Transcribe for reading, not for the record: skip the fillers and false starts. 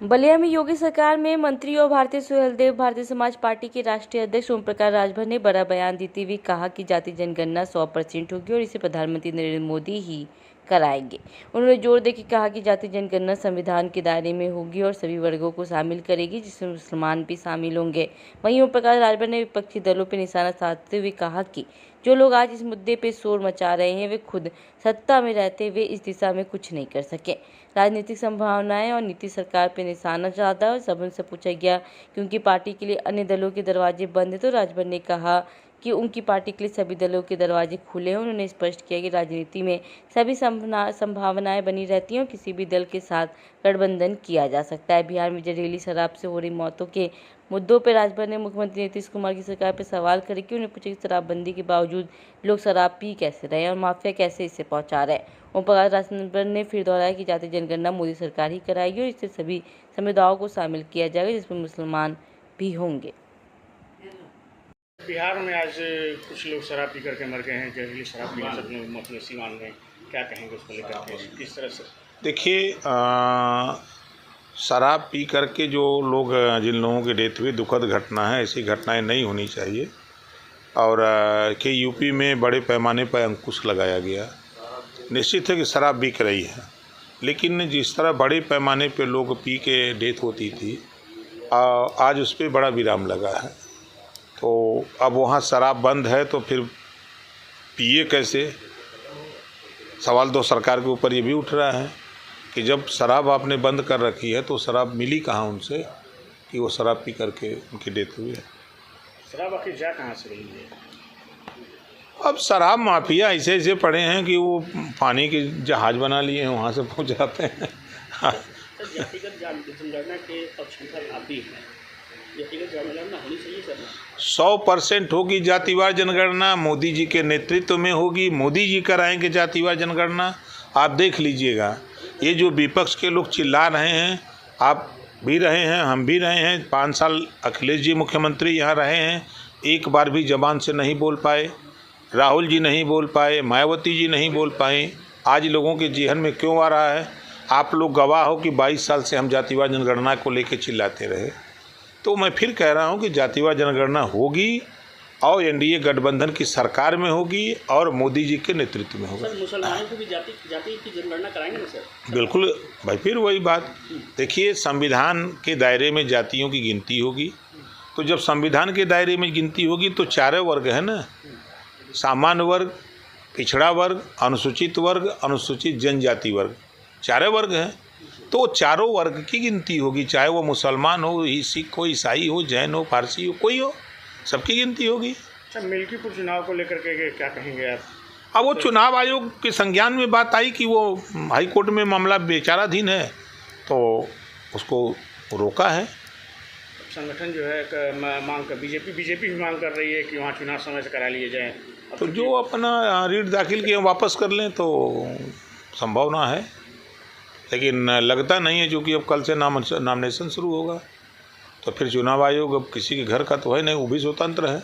बलिया में योगी सरकार में मंत्री और भारतीय सुहेलदेव भारतीय समाज पार्टी के राष्ट्रीय अध्यक्ष ओम प्रकाश राजभर ने बड़ा बयान देते हुए कहा कि जाति जनगणना 100% होगी और इसे प्रधानमंत्री नरेंद्र मोदी ही कराएंगे। उन्होंने जोर देकर कहा कि जाति जनगणना संविधान के दायरे में होगी और सभी वर्गों को शामिल करेगी, जिसमें मुसलमान भी शामिल होंगे। वहीं ओम प्रकाश राजभर ने विपक्षी दलों पर निशाना साधते हुए कहा कि जो लोग आज इस मुद्दे पर शोर मचा रहे हैं वे खुद सत्ता में रहते हुए इस दिशा में कुछ नहीं कर सके। राजनीतिक संभावनाएं और नीतीश सरकार पर निशाना साधा और सभी से पूछा गया कि उनकी पार्टी के लिए अन्य दलों के दरवाजे बंद हैं, तो राजभर ने कहा कि उनकी पार्टी के लिए सभी दलों के दरवाजे खुले हैं। उन्होंने स्पष्ट किया कि राजनीति में सभी संभावनाएं बनी रहती हैं और किसी भी दल के साथ गठबंधन किया जा सकता है। बिहार में जहरीली शराब से हो रही मौतों के मुद्दों पर राजभर ने मुख्यमंत्री नीतीश कुमार की सरकार पर सवाल करे कि उन्हें पूछा कि शराबबंदी के बावजूद लोग शराब पी कैसे रहे और माफिया कैसे इसे पहुंचा रहे। ओम प्रकाश राजभर ने फिर दोहराया कि जाति जनगणना मोदी सरकार ही कराएगी और इससे सभी समुदायों को शामिल किया जाएगा, जिसमें मुसलमान भी होंगे। बिहार में आज कुछ लोग शराब पी करके मर गए हैं, जहरीली शराब पी सब मौत में सीमान में, क्या कहेंगे उसको लेकर के किस तरह से? देखिए, शराब पी करके जो लोग जिन लोगों की डेथ हुई दुखद घटना है, ऐसी घटनाएं नहीं होनी चाहिए और कि यूपी में बड़े पैमाने पर अंकुश लगाया गया। निश्चित है कि शराब बिक रही है, लेकिन जिस तरह बड़े पैमाने पे लोग पी के डेथ होती थी आज उस पर बड़ा विराम लगा है। तो अब वहाँ शराब बंद है तो फिर पिए कैसे? सवाल तो सरकार के ऊपर ये भी उठ रहा है कि जब शराब आपने बंद कर रखी है तो शराब मिली कहाँ उनसे कि वो शराब पी करके उनकी डेथ हुई है। शराब आखिर जा कहाँ से रही है? अब शराब माफिया ऐसे ऐसे पड़े हैं कि वो पानी के जहाज बना लिए हैं, वहाँ से पहुँच जाते हैं। जातिगत जनगणना के पक्ष में आप भी हैं, जातिगत जनगणना होनी चाहिए सर? 100% होगी जातिवार जनगणना, मोदी जी के नेतृत्व में होगी, मोदी जी कराएंगे जातिवार जनगणना। आप देख लीजिएगा, ये जो विपक्ष के लोग चिल्ला रहे हैं, आप भी रहे हैं, हम भी रहे हैं, 5 साल अखिलेश जी मुख्यमंत्री यहाँ रहे हैं, एक बार भी जबान से नहीं बोल पाए, राहुल जी नहीं बोल पाए, मायावती जी नहीं बोल पाए। आज लोगों के जेहन में क्यों आ रहा है? आप लोग गवाह हो कि 22 साल से हम जातिवार जनगणना को लेकर चिल्लाते रहे। तो मैं फिर कह रहा हूं कि जातिवार जनगणना होगी और एनडीए गठबंधन की सरकार में होगी और मोदी जी के नेतृत्व में होगी। सर, मुसलमानों को भी जाति की जनगणना कराएंगे ना सर? बिल्कुल भाई, फिर वही बात। देखिए, संविधान के दायरे में जातियों की गिनती होगी, तो जब संविधान के दायरे में गिनती होगी तो 4 वर्ग है ना, सामान्य वर्ग, पिछड़ा वर्ग, अनुसूचित वर्ग, अनुसूचित जनजाति वर्ग, 4 वर्ग हैं। तो चारों वर्ग की गिनती होगी, चाहे वो मुसलमान हो, सिख हो, ईसाई हो, जैन हो, पारसी हो, कोई हो, सबकी गिनती होगी। अच्छा, मिल्कीपुर चुनाव को लेकर के क्या कहेंगे आप? अब वो चुनाव आयोग के संज्ञान में बात आई कि वो हाई कोर्ट में मामला विचाराधीन है तो उसको रोका है। संगठन जो है मांग कर बीजेपी भी मांग कर रही है कि वहाँ चुनाव समय से करा लिए जाए। तो जो अपना रीट दाखिल किए वापस कर लें तो संभावना है, लेकिन लगता नहीं है, क्योंकि अब कल से नॉमिनेशन शुरू होगा तो फिर चुनाव आयोग अब किसी के घर का तो है नहीं, वो भी स्वतंत्र है।